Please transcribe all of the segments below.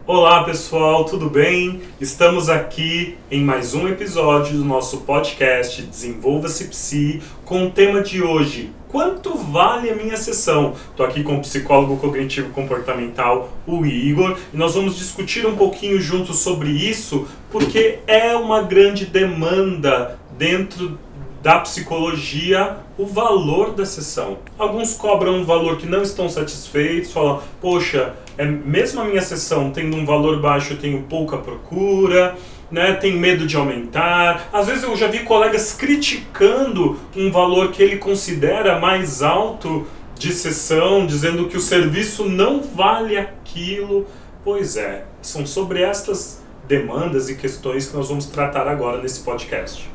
Olá pessoal, tudo bem? Estamos aqui em mais um episódio do nosso podcast Desenvolva-se Psi, com o tema de hoje: quanto vale a minha sessão? Estou aqui com o psicólogo cognitivo comportamental, o Igor, e nós vamos discutir um pouquinho juntos sobre isso, porque é uma grande demanda dentro da psicologia o valor da sessão. Alguns cobram um valor que não estão satisfeitos, falam, poxa, mesmo a minha sessão tendo um valor baixo, eu tenho pouca procura, né, tem medo de aumentar. Às vezes eu já vi colegas criticando um valor que ele considera mais alto de sessão, dizendo que o serviço não vale aquilo. Pois é, são sobre estas demandas e questões que nós vamos tratar agora nesse podcast.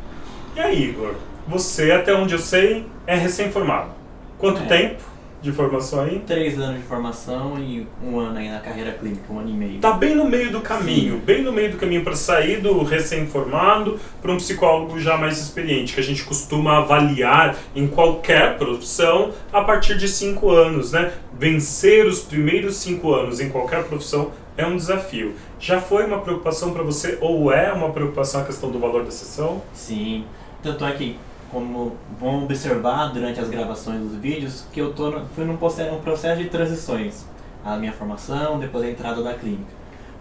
E aí, Igor? Você, até onde eu sei, é recém-formado. Quanto tempo de formação aí? 3 anos de formação e 1 ano aí na carreira clínica, 1 ano e meio. Tá bem no meio do caminho, Sim. Bem no meio do caminho para sair do recém-formado para um psicólogo já mais experiente, que a gente costuma avaliar em qualquer profissão a partir de 5 anos, né? Vencer os primeiros 5 anos em qualquer profissão é um desafio. Já foi uma preocupação para você, ou é uma preocupação a questão do valor da sessão? Sim, tanto é que, como vão observar durante as gravações dos vídeos, que eu fui num processo de transições. A minha formação, depois a entrada da clínica.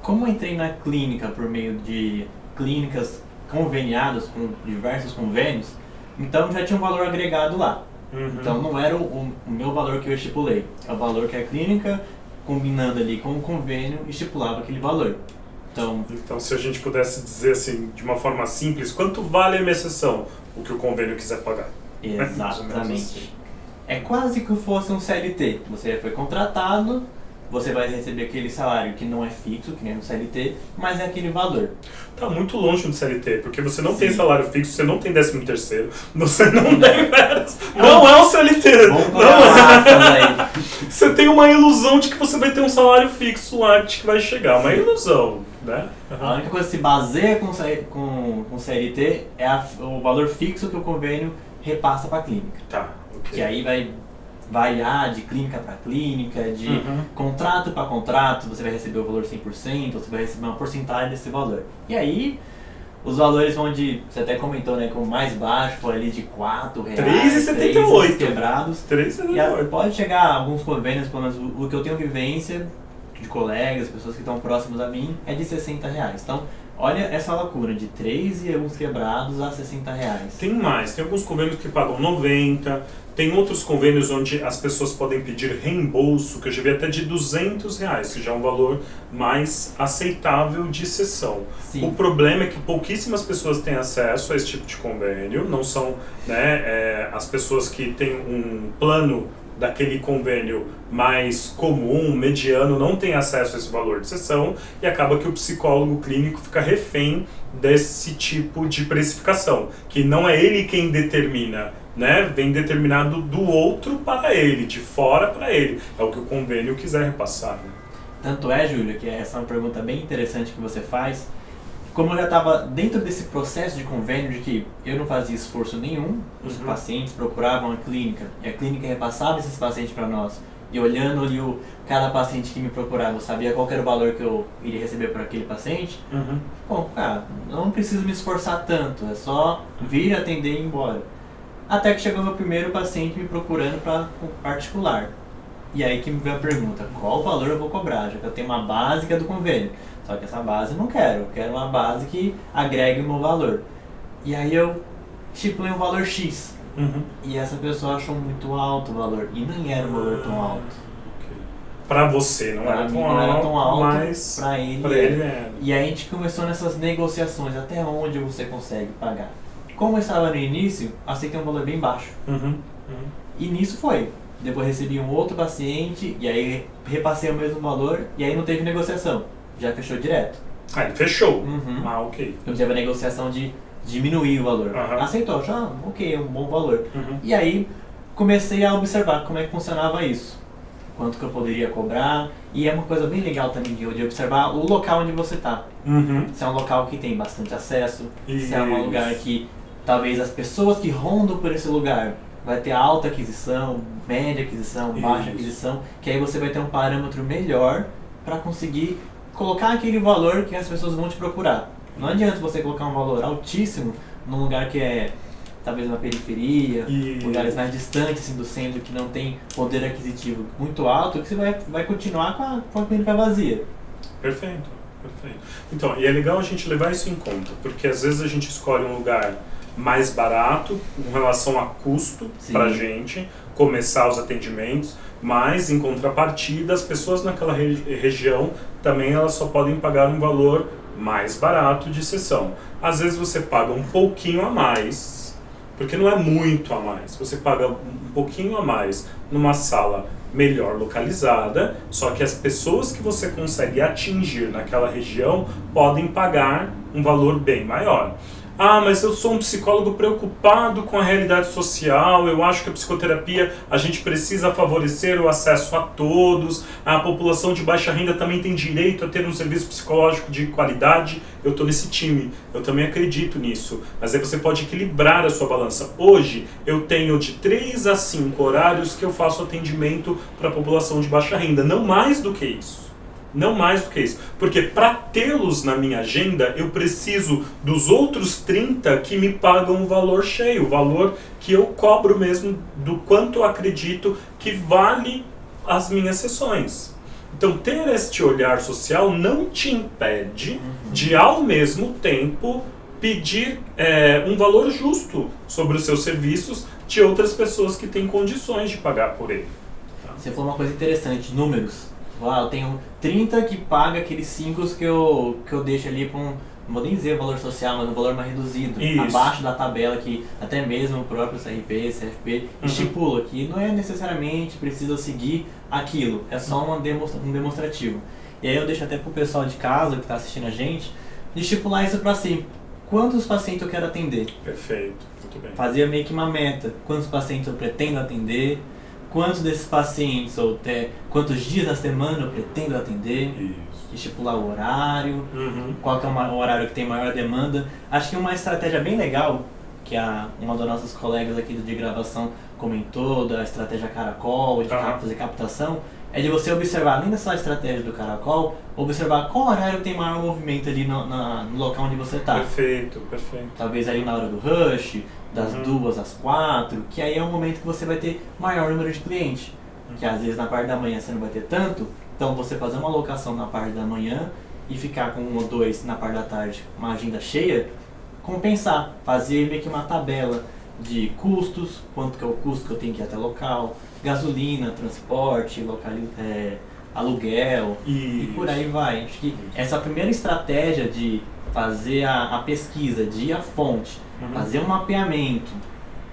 Como eu entrei na clínica por meio de clínicas conveniadas com diversos convênios, então já tinha um valor agregado lá. Então não era o meu valor que eu estipulei, é o valor que a clínica, combinando ali com o convênio, estipulava aquele valor. Então, se a gente pudesse dizer assim, de uma forma simples, quanto vale a minha sessão? O que o convênio quiser pagar. Exatamente. Assim. É quase que fosse um CLT. Você foi contratado, você vai receber aquele salário que não é fixo, que nem no CLT, mas é aquele valor. Tá muito longe do CLT, porque você não tem Sim. salário fixo, você não tem 13º, você não tem férias. Não é um CLT. Vamos Não aí. Você tem uma ilusão de que você vai ter um salário fixo lá que vai chegar. Uma ilusão, né? A única coisa que se baseia com CLT é o valor fixo que o convênio repassa para a clínica. Tá, ok. Que aí vai variar de clínica para clínica, de contrato para contrato, você vai receber o valor 100%, você vai receber uma porcentagem desse valor. E aí, os valores vão de, você até comentou, né, que o mais baixo foi ali de R$4, R$3,78 quebrados. R$3,78. E pode chegar a alguns convênios, pelo menos o que eu tenho vivência, de colegas, pessoas que estão próximas a mim, é de R$60. Então, olha essa loucura, de 3 e alguns quebrados a R$60. Tem mais, tem alguns convênios que pagam 90, tem outros convênios onde as pessoas podem pedir reembolso, que eu já vi até de R$200, que já é um valor mais aceitável de sessão. Sim. O problema é que pouquíssimas pessoas têm acesso a esse tipo de convênio, não são, né, as pessoas que têm um plano daquele convênio mais comum, mediano, não tem acesso a esse valor de sessão e acaba que o psicólogo clínico fica refém desse tipo de precificação, que não é ele quem determina, né? Vem determinado do outro para ele, de fora para ele. É o que o convênio quiser repassar, né? Tanto é, Júlio, que essa é uma pergunta bem interessante que você faz. Como eu já estava dentro desse processo de convênio, de que eu não fazia esforço nenhum, os pacientes procuravam a clínica e a clínica repassava esses pacientes para nós. E olhando ali cada paciente que me procurava, eu sabia qual era o valor que eu iria receber por aquele paciente. Bom, cara, eu não preciso me esforçar tanto, é só vir, atender e ir embora. Até que chegou meu primeiro paciente me procurando para particular. E aí que me veio a pergunta, qual valor eu vou cobrar? Já que eu tenho uma básica do convênio. Só que essa base eu não quero, eu quero uma base que agregue o meu valor. E aí eu estipulei um valor X. E essa pessoa achou muito alto o valor, e nem era um valor tão alto. Pra você não era tão alto, mas pra ele era. E aí a gente começou nessas negociações, até onde você consegue pagar. Como eu estava no início, aceitei um valor bem baixo. E nisso foi. Depois recebi um outro paciente, e aí repassei o mesmo valor, e aí não teve negociação. Já fechou direto. Ah, ele fechou? Ah, ok. Eu tive a negociação de diminuir o valor. Aceitou, já, ok, é um bom valor. E aí comecei a observar como é que funcionava isso. Quanto que eu poderia cobrar. E é uma coisa bem legal também de observar o local onde você está. Se é um local que tem bastante acesso, se é um lugar que talvez as pessoas que rondam por esse lugar vai ter alta aquisição, média aquisição, baixa aquisição, que aí você vai ter um parâmetro melhor para conseguir colocar aquele valor que as pessoas vão te procurar. Não adianta você colocar um valor altíssimo num lugar que é talvez na periferia, lugares mais distantes assim, do centro, que não tem poder aquisitivo muito alto, que você vai continuar com a clínica vazia. Perfeito. Então, e é legal a gente levar isso em conta, porque às vezes a gente escolhe um lugar mais barato em relação a custo pra gente começar os atendimentos, mas em contrapartida as pessoas naquela região também elas só podem pagar um valor mais barato de sessão. Às vezes você paga um pouquinho a mais, porque não é muito a mais, você paga um pouquinho a mais numa sala melhor localizada, só que as pessoas que você consegue atingir naquela região podem pagar um valor bem maior. Ah, mas eu sou um psicólogo preocupado com a realidade social, eu acho que a psicoterapia, a gente precisa favorecer o acesso a todos, a população de baixa renda também tem direito a ter um serviço psicológico de qualidade. Eu estou nesse time, eu também acredito nisso, mas aí você pode equilibrar a sua balança. Hoje, eu tenho de 3 a 5 horários que eu faço atendimento para a população de baixa renda, não mais do que isso. Não mais do que isso. Porque para tê-los na minha agenda, eu preciso dos outros 30 que me pagam o valor cheio, o valor que eu cobro mesmo do quanto eu acredito que vale as minhas sessões. Então, ter este olhar social não te impede de, ao mesmo tempo, pedir um valor justo sobre os seus serviços de outras pessoas que têm condições de pagar por ele. Tá? Você falou uma coisa interessante, números. Eu tenho 30 que paga aqueles 5 que eu deixo ali para não vou nem dizer valor social, mas um valor mais reduzido, abaixo da tabela que até mesmo o próprio CRP, CFP estipula que não é necessariamente precisa seguir aquilo, é só um demonstrativo. E aí eu deixo até pro pessoal de casa que está assistindo a gente, de estipular isso para si. Quantos pacientes eu quero atender? Perfeito, muito bem. Fazia meio que uma meta, quantos pacientes eu pretendo atender, quantos desses pacientes, ou até quantos dias da semana eu pretendo atender, estipular o horário, qual que é o horário que tem maior demanda. Acho que uma estratégia bem legal, que uma das nossas colegas aqui de gravação comentou, da estratégia Caracol, de fazer captação, é de você observar, além dessa estratégia do Caracol, observar qual horário tem maior movimento ali no local onde você está. Perfeito. Talvez ali na hora do rush, das 2 às 4, que aí é o momento que você vai ter maior número de clientes. Que às vezes na parte da manhã você não vai ter tanto, então você fazer uma alocação na parte da manhã e ficar com 1 ou 2 na parte da tarde, uma agenda cheia, compensar, fazer meio que uma tabela de custos, quanto que é o custo que eu tenho que ir até local, gasolina, transporte, aluguel e por aí vai. Acho que essa primeira estratégia de fazer a pesquisa, de ir à fonte, fazer um mapeamento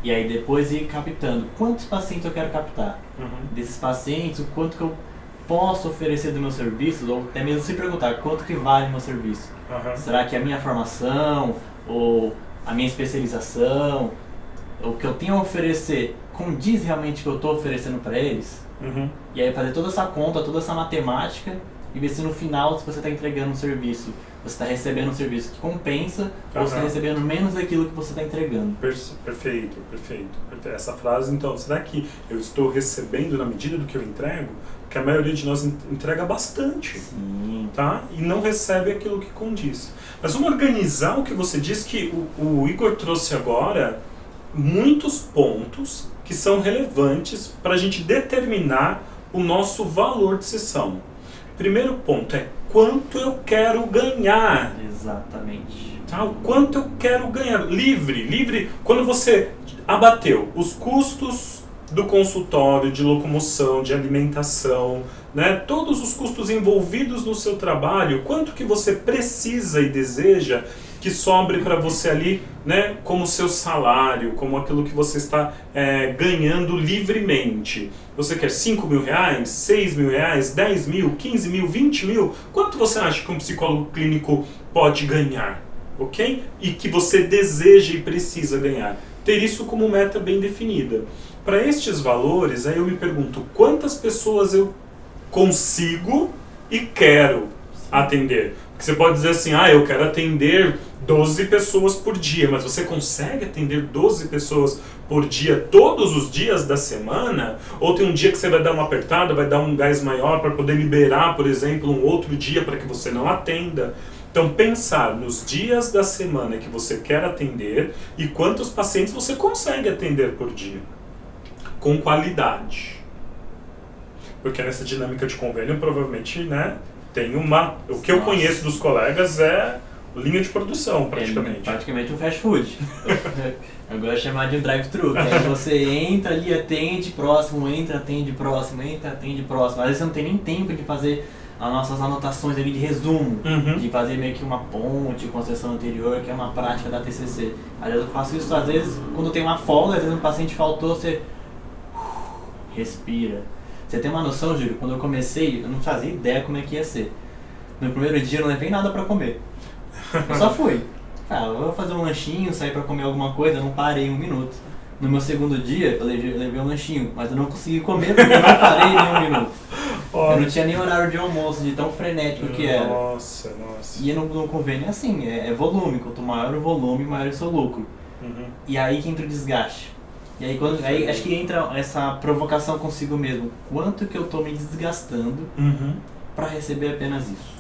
e aí depois ir captando quantos pacientes eu quero captar. Desses pacientes, o quanto que eu posso oferecer do meu serviço, ou até mesmo se perguntar quanto que vale o meu serviço. Será que a minha formação ou a minha especialização, o que eu tenho a oferecer, condiz realmente com o que eu estou oferecendo para eles? E aí fazer toda essa conta, toda essa matemática e ver se no final, se você está entregando um serviço, você está recebendo um serviço que compensa ou você está recebendo menos daquilo que você está entregando. Perfeito. Essa frase, então, será que eu estou recebendo na medida do que eu entrego? Porque a maioria de nós entrega bastante, tá? E não recebe aquilo que condiz. Mas vamos organizar o que você disse, que o Igor trouxe agora muitos pontos que são relevantes para a gente determinar o nosso valor de sessão. Primeiro ponto é quanto eu quero ganhar. Exatamente. Tá? O quanto eu quero ganhar. Livre. Quando você abateu os custos do consultório, de locomoção, de alimentação, né? Todos os custos envolvidos no seu trabalho, quanto que você precisa e deseja que sobre para você ali, né, como seu salário, como aquilo que você está ganhando livremente. Você quer 5 mil reais, 6 mil reais, 10 mil, 15 mil, 20 mil? Quanto você acha que um psicólogo clínico pode ganhar? Ok? E que você deseja e precisa ganhar. Ter isso como meta bem definida. Para estes valores, aí eu me pergunto, quantas pessoas eu consigo e quero atender? Porque você pode dizer assim, eu quero atender 12 pessoas por dia, mas você consegue atender 12 pessoas por dia todos os dias da semana, ou tem um dia que você vai dar uma apertada, vai dar um gás maior para poder liberar, por exemplo, um outro dia para que você não atenda. Então, pensar nos dias da semana que você quer atender e quantos pacientes você consegue atender por dia, com qualidade. Porque nessa dinâmica de convênio, provavelmente, né, tem uma... O que eu conheço dos colegas é linha de produção, praticamente. É praticamente um fast food. Eu gosto de chamar de um drive-thru, que aí você entra ali, atende, próximo, entra, atende, próximo, entra, atende, próximo. Às vezes você não tem nem tempo de fazer as nossas anotações ali de resumo, de fazer meio que uma ponte com a sessão anterior, que é uma prática da TCC. Às vezes eu faço isso, às vezes, quando tem uma folga, às vezes um paciente faltou, você respira. Você tem uma noção, Júlio? Quando eu comecei, eu não fazia ideia como é que ia ser. No primeiro dia eu não levei nada pra comer. Eu só fui. Eu vou fazer um lanchinho, sair pra comer alguma coisa, eu não parei 1 minuto. No meu segundo dia, eu levei um lanchinho, mas eu não consegui comer porque eu não parei nem 1 minuto. Eu não tinha nem horário de almoço, de tão frenético que era. Nossa. E no convênio é assim, é volume. Quanto maior o volume, maior o seu lucro. E aí que entra o desgaste. E aí acho que entra essa provocação consigo mesmo. Quanto que eu tô me desgastando para receber apenas isso?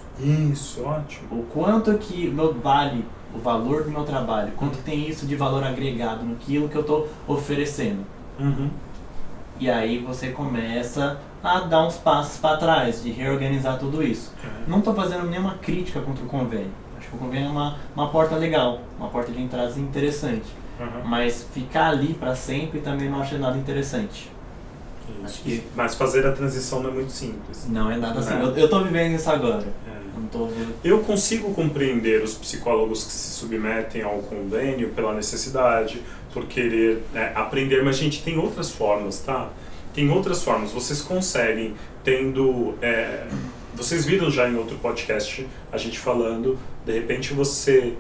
Isso, ótimo. O quanto que vale o valor do meu trabalho, quanto tem isso de valor agregado naquilo que eu estou oferecendo. E aí você começa a dar uns passos para trás, de reorganizar tudo isso. Não estou fazendo nenhuma crítica contra o convênio. Acho que o convênio é uma porta legal, uma porta de entrada interessante. Mas ficar ali para sempre também não acho nada interessante. Mas fazer a transição não é muito simples. Não é nada assim. Eu estou vivendo isso agora. Eu consigo compreender os psicólogos que se submetem ao convênio pela necessidade, por querer aprender, mas gente, tem outras formas, tá? Tem outras formas. Vocês conseguem, tendo... vocês viram já em outro podcast a gente falando, de repente você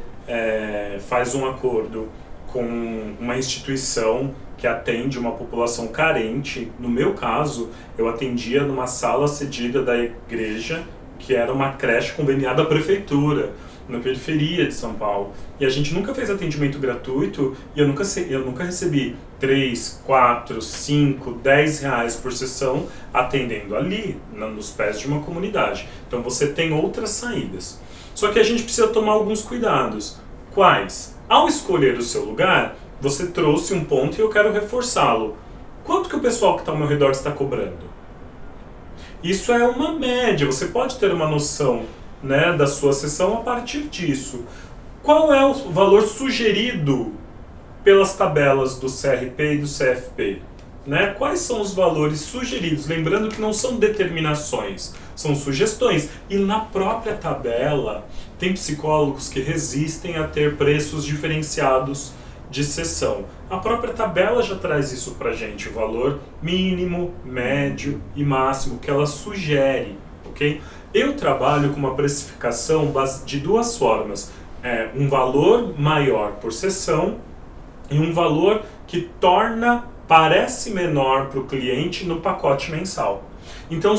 faz um acordo com uma instituição que atende uma população carente. No meu caso, eu atendia numa sala cedida da igreja, que era uma creche conveniada à prefeitura, na periferia de São Paulo. E a gente nunca fez atendimento gratuito e eu nunca recebi 3, 4, 5, 10 reais por sessão atendendo ali, nos pés de uma comunidade. Então você tem outras saídas. Só que a gente precisa tomar alguns cuidados. Quais? Ao escolher o seu lugar, você trouxe um ponto e eu quero reforçá-lo. Quanto que o pessoal que está ao meu redor está cobrando? Isso é uma média, você pode ter uma noção, né, da sua sessão a partir disso. Qual é o valor sugerido pelas tabelas do CRP e do CFP? Né? Quais são os valores sugeridos? Lembrando que não são determinações, são sugestões. E na própria tabela, tem psicólogos que resistem a ter preços diferenciados de sessão. A própria tabela já traz isso pra gente, o valor mínimo, médio e máximo que ela sugere, ok? Eu trabalho com uma precificação de duas formas, um valor maior por sessão e um valor que parece menor para o cliente no pacote mensal. Então,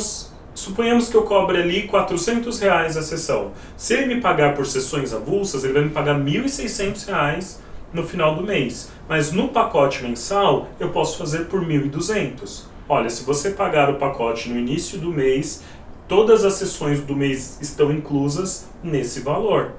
suponhamos que eu cobre ali R$400 a sessão. Se ele me pagar por sessões avulsas, ele vai me pagar R$1.600 no final do mês. Mas no pacote mensal, eu posso fazer por R$1.200. Olha, se você pagar o pacote no início do mês, todas as sessões do mês estão inclusas nesse valor.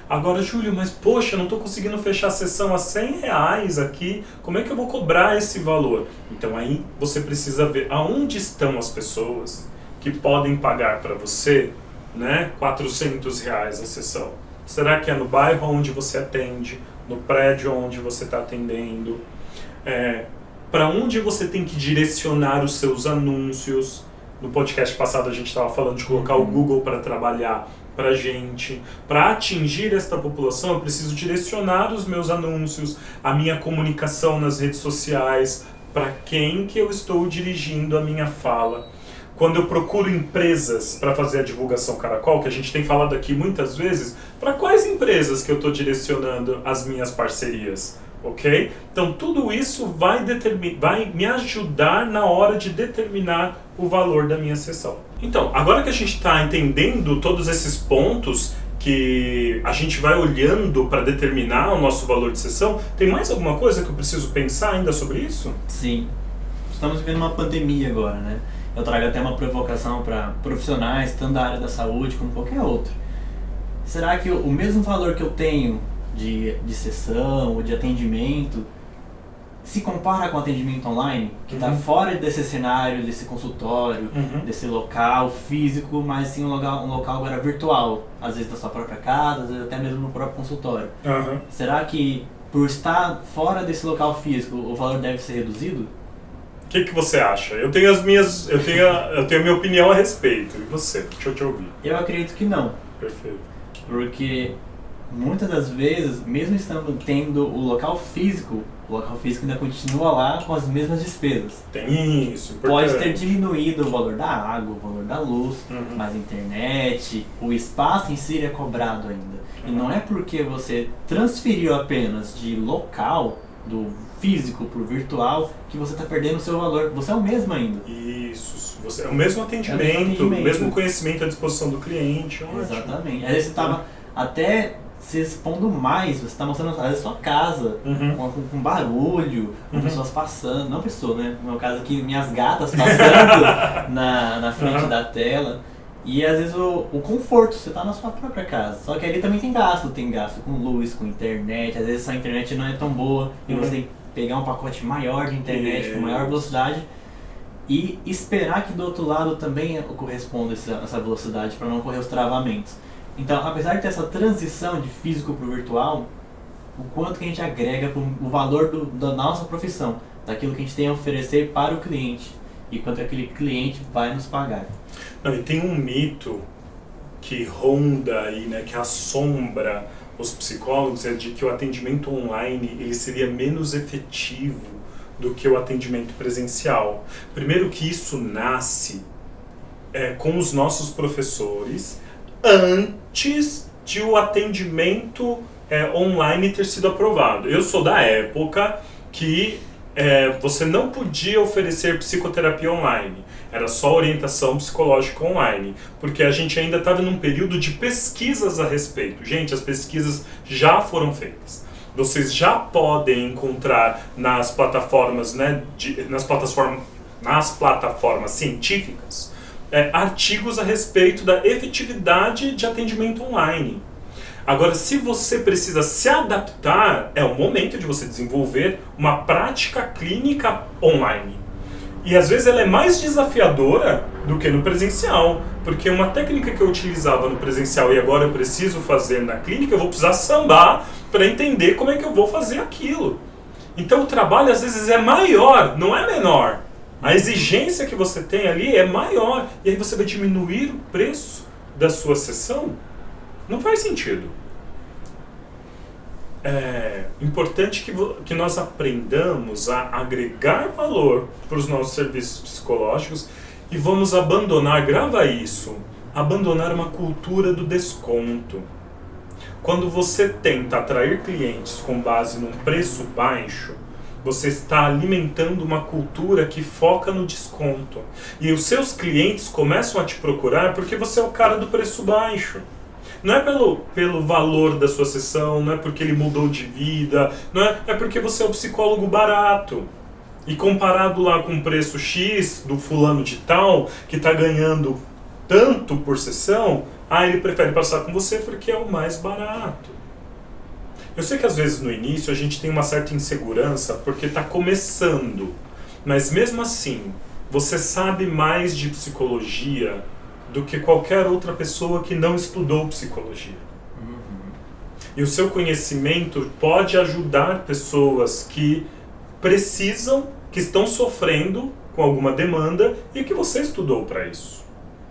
Agora, Júlio, mas poxa, eu não estou conseguindo fechar a sessão a R$100 aqui, como é que eu vou cobrar esse valor? Então aí você precisa ver aonde estão as pessoas que podem pagar para você, né, R$400 a sessão. Será que é no bairro onde você atende? No prédio onde você está atendendo? Para onde você tem que direcionar os seus anúncios? No podcast passado a gente estava falando de colocar o Google para trabalhar para a gente. Para atingir esta população, eu preciso direcionar os meus anúncios, a minha comunicação nas redes sociais, para quem que eu estou dirigindo a minha fala. Quando eu procuro empresas para fazer a divulgação Caracol, que a gente tem falado aqui muitas vezes, para quais empresas que eu estou direcionando as minhas parcerias? Ok? Então tudo isso vai me ajudar na hora de determinar o valor da minha sessão. Então, agora que a gente está entendendo todos esses pontos que a gente vai olhando para determinar o nosso valor de sessão. Tem mais alguma coisa que eu preciso pensar ainda sobre isso? Sim. Estamos vivendo uma pandemia agora, né? Eu trago até uma provocação para profissionais, tanto da área da saúde como qualquer outro. Será que o mesmo valor que eu tenho de sessão ou de atendimento se compara com o atendimento online, que está fora desse cenário, desse consultório, desse local físico, mas sim um local agora virtual, às vezes da sua própria casa, às vezes até mesmo no próprio consultório? Será que por estar fora desse local físico o valor deve ser reduzido? O que você acha? Eu tenho a minha opinião a respeito. E você? Deixa eu te ouvir. Eu acredito que não. Perfeito. Porque muitas das vezes, mesmo tendo o local físico ainda continua lá com as mesmas despesas. Tem isso, importante. Pode ter diminuído o valor da água, o valor da luz, mas a internet, o espaço em si é cobrado ainda. E não é porque você transferiu apenas de local, do físico para o virtual, que você está perdendo o seu valor. Você é o mesmo ainda. Isso, você é o mesmo atendimento, o mesmo conhecimento à disposição do cliente. Ótimo. Exatamente. Às vezes você estava até se expondo mais, você está mostrando às vezes sua casa, com barulho, com pessoas passando, não pessoa, né? No meu caso aqui, minhas gatas passando na frente da tela. E às vezes o conforto, você está na sua própria casa. Só que ali também tem gasto com luz, com internet. Às vezes a internet não é tão boa e você tem que pegar um pacote maior de internet com maior velocidade e esperar que do outro lado também corresponda essa velocidade para não ocorrer os travamentos. Então, apesar de ter essa transição de físico para o virtual, o quanto que a gente agrega o valor da nossa profissão, daquilo que a gente tem a oferecer para o cliente e quanto aquele cliente vai nos pagar. Não, e tem um mito que ronda aí, né, que assombra os psicólogos, é de que o atendimento online ele seria menos efetivo do que o atendimento presencial. Primeiro que isso nasce com os nossos professores antes de o atendimento online ter sido aprovado. Eu sou da época que você não podia oferecer psicoterapia online. Era só orientação psicológica online, porque a gente ainda estava num período de pesquisas a respeito. Gente, as pesquisas já foram feitas. Vocês já podem encontrar nas plataformas, né, nas plataformas científicas, artigos a respeito da efetividade de atendimento online. Agora, se você precisa se adaptar, é o momento de você desenvolver uma prática clínica online. E às vezes ela é mais desafiadora do que no presencial, porque uma técnica que eu utilizava no presencial e agora eu preciso fazer na clínica, eu vou precisar sambar para entender como é que eu vou fazer aquilo. Então o trabalho às vezes é maior, não é menor. A exigência que você tem ali é maior, e aí você vai diminuir o preço da sua sessão? Não faz sentido. É importante que nós aprendamos a agregar valor para os nossos serviços psicológicos e vamos abandonar, grava isso, abandonar uma cultura do desconto. Quando você tenta atrair clientes com base num preço baixo, você está alimentando uma cultura que foca no desconto. E os seus clientes começam a te procurar porque você é o cara do preço baixo. Não é pelo valor da sua sessão, não é porque ele mudou de vida, é porque você é o psicólogo barato. E comparado lá com o preço X do fulano de tal, que está ganhando tanto por sessão, ele prefere passar com você porque é o mais barato. Eu sei que às vezes no início a gente tem uma certa insegurança porque está começando, mas mesmo assim, você sabe mais de psicologia do que qualquer outra pessoa que não estudou psicologia. E o seu conhecimento pode ajudar pessoas que precisam, que estão sofrendo com alguma demanda e que você estudou para isso.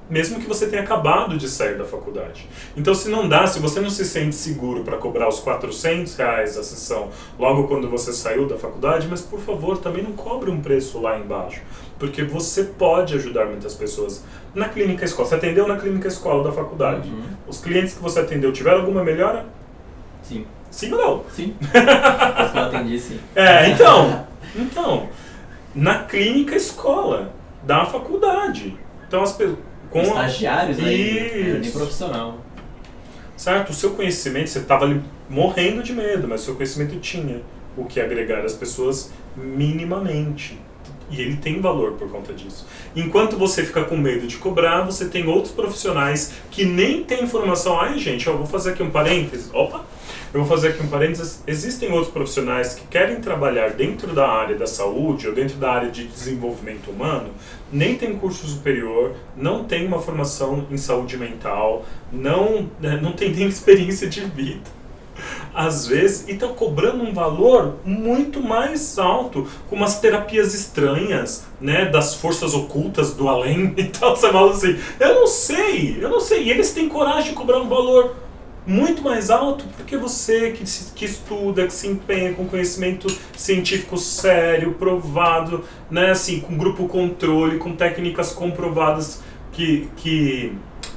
Mesmo que você tenha acabado de sair da faculdade. Então se você não se sente seguro para cobrar os R$400 a sessão logo quando você saiu da faculdade, mas por favor, também não cobre um preço lá embaixo. Porque você pode ajudar muitas pessoas. Na clínica escola, você atendeu na clínica escola da faculdade. Os clientes que você atendeu tiveram alguma melhora? Sim. Sim ou não? Sim. Os que eu atendi, sim. Então, na clínica escola da faculdade. Então as pessoas... Estagiários aí, nem profissional. certo? O seu conhecimento, você estava ali morrendo de medo, mas o seu conhecimento tinha o que agregar às pessoas minimamente. E ele tem valor por conta disso. Enquanto você fica com medo de cobrar, você tem outros profissionais que nem têm informação. Ai, gente, eu vou fazer aqui um parênteses. Opa! Eu vou fazer aqui um parênteses. Existem outros profissionais que querem trabalhar dentro da área da saúde ou dentro da área de desenvolvimento humano, nem tem curso superior, não tem uma formação em saúde mental, não tem nem experiência de vida. Às vezes, e está cobrando um valor muito mais alto, com umas terapias estranhas, né, das forças ocultas do além e tal. Você fala assim, eu não sei. E eles têm coragem de cobrar um valor muito mais alto porque você que estuda, que se empenha com conhecimento científico sério, provado, né, assim, com grupo controle, com técnicas comprovadas,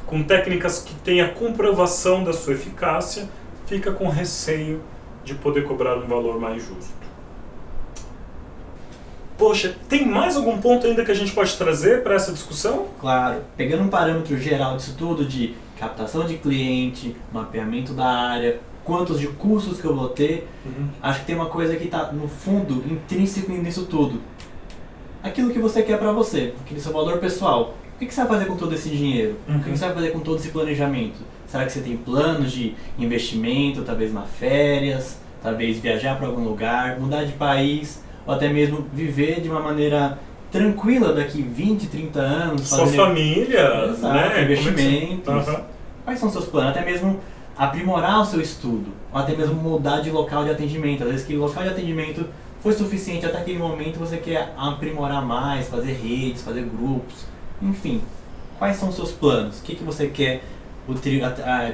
com técnicas que têm a comprovação da sua eficácia, fica com receio de poder cobrar um valor mais justo. Poxa, tem mais algum ponto ainda que a gente pode trazer para essa discussão? Claro, pegando um parâmetro geral disso tudo de captação de cliente, mapeamento da área, quantos de cursos que eu vou ter, acho que tem uma coisa que está no fundo, intrínseco nisso tudo. Aquilo que você quer para você, aquele seu valor pessoal. O que você vai fazer com todo esse dinheiro? O que você vai fazer com todo esse planejamento? Será que você tem planos de investimento, talvez uma férias, talvez viajar para algum lugar, mudar de país, ou até mesmo viver de uma maneira tranquila daqui 20, 30 anos? Sua família, exato, né? Investimentos. Quais são os seus planos? Até mesmo aprimorar o seu estudo, ou até mesmo mudar de local de atendimento. Às vezes que o local de atendimento foi suficiente até aquele momento, você quer aprimorar mais, fazer redes, fazer grupos, enfim. Quais são os seus planos? O que você quer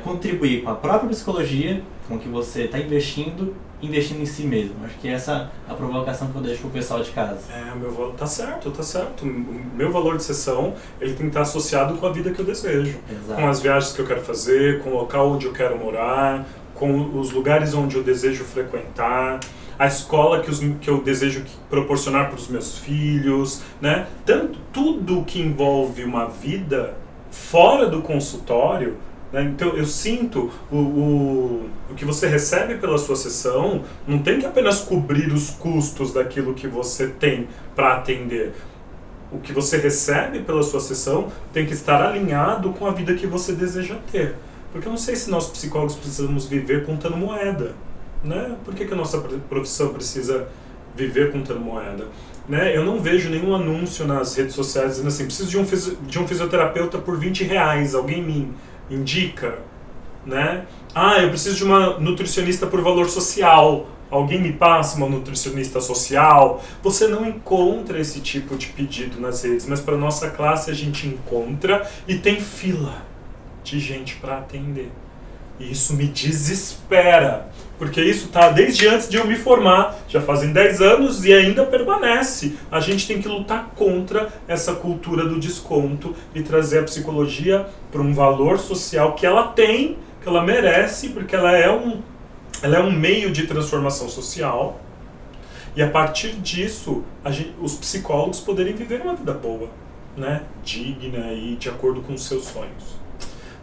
contribuir com a própria psicologia, com o que você está investindo em si mesmo? Acho que essa é a provocação que eu deixo para o pessoal de casa. Tá certo. O meu valor de sessão, ele tem que estar associado com a vida que eu desejo. Exato. Com as viagens que eu quero fazer, com o local onde eu quero morar, com os lugares onde eu desejo frequentar, a escola que eu desejo proporcionar para os meus filhos, né? Tudo que envolve uma vida fora do consultório, né? Então eu sinto o que você recebe pela sua sessão não tem que apenas cobrir os custos daquilo que você tem para atender. O que você recebe pela sua sessão tem que estar alinhado com a vida que você deseja ter. Porque eu não sei se nós psicólogos precisamos viver contando moeda, né? Por que a nossa profissão precisa viver contando moeda? Né? Eu não vejo nenhum anúncio nas redes sociais dizendo assim, preciso de um fisioterapeuta por R$20, alguém me indica, né? Eu preciso de uma nutricionista por valor social, alguém me passa uma nutricionista social. Você não encontra esse tipo de pedido nas redes, mas para nossa classe a gente encontra e tem fila de gente para atender. E isso me desespera, porque isso está desde antes de eu me formar, já fazem 10 anos e ainda permanece. A gente tem que lutar contra essa cultura do desconto e trazer a psicologia para um valor social que ela tem, que ela merece, porque ela é um meio de transformação social. E a partir disso, os psicólogos poderem viver uma vida boa, né? Digna e de acordo com os seus sonhos.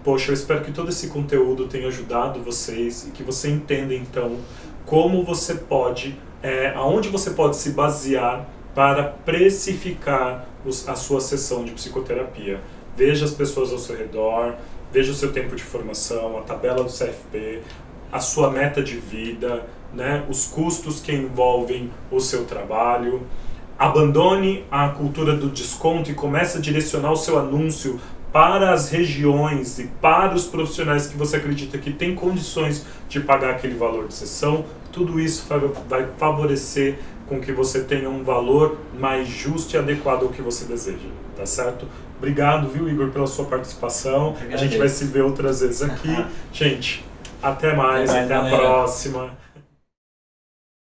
Poxa, eu espero que todo esse conteúdo tenha ajudado vocês e que você entenda, então, como você pode, aonde você pode se basear para precificar a sua sessão de psicoterapia. Veja as pessoas ao seu redor, veja o seu tempo de formação, a tabela do CFP, a sua meta de vida, né, os custos que envolvem o seu trabalho. Abandone a cultura do desconto e comece a direcionar o seu anúncio para as regiões e para os profissionais que você acredita que tem condições de pagar aquele valor de sessão. Tudo isso vai favorecer com que você tenha um valor mais justo e adequado ao que você deseja, tá certo? Obrigado, viu, Igor, pela sua participação. A gente vai se ver outras vezes aqui. Gente, até mais, até a próxima.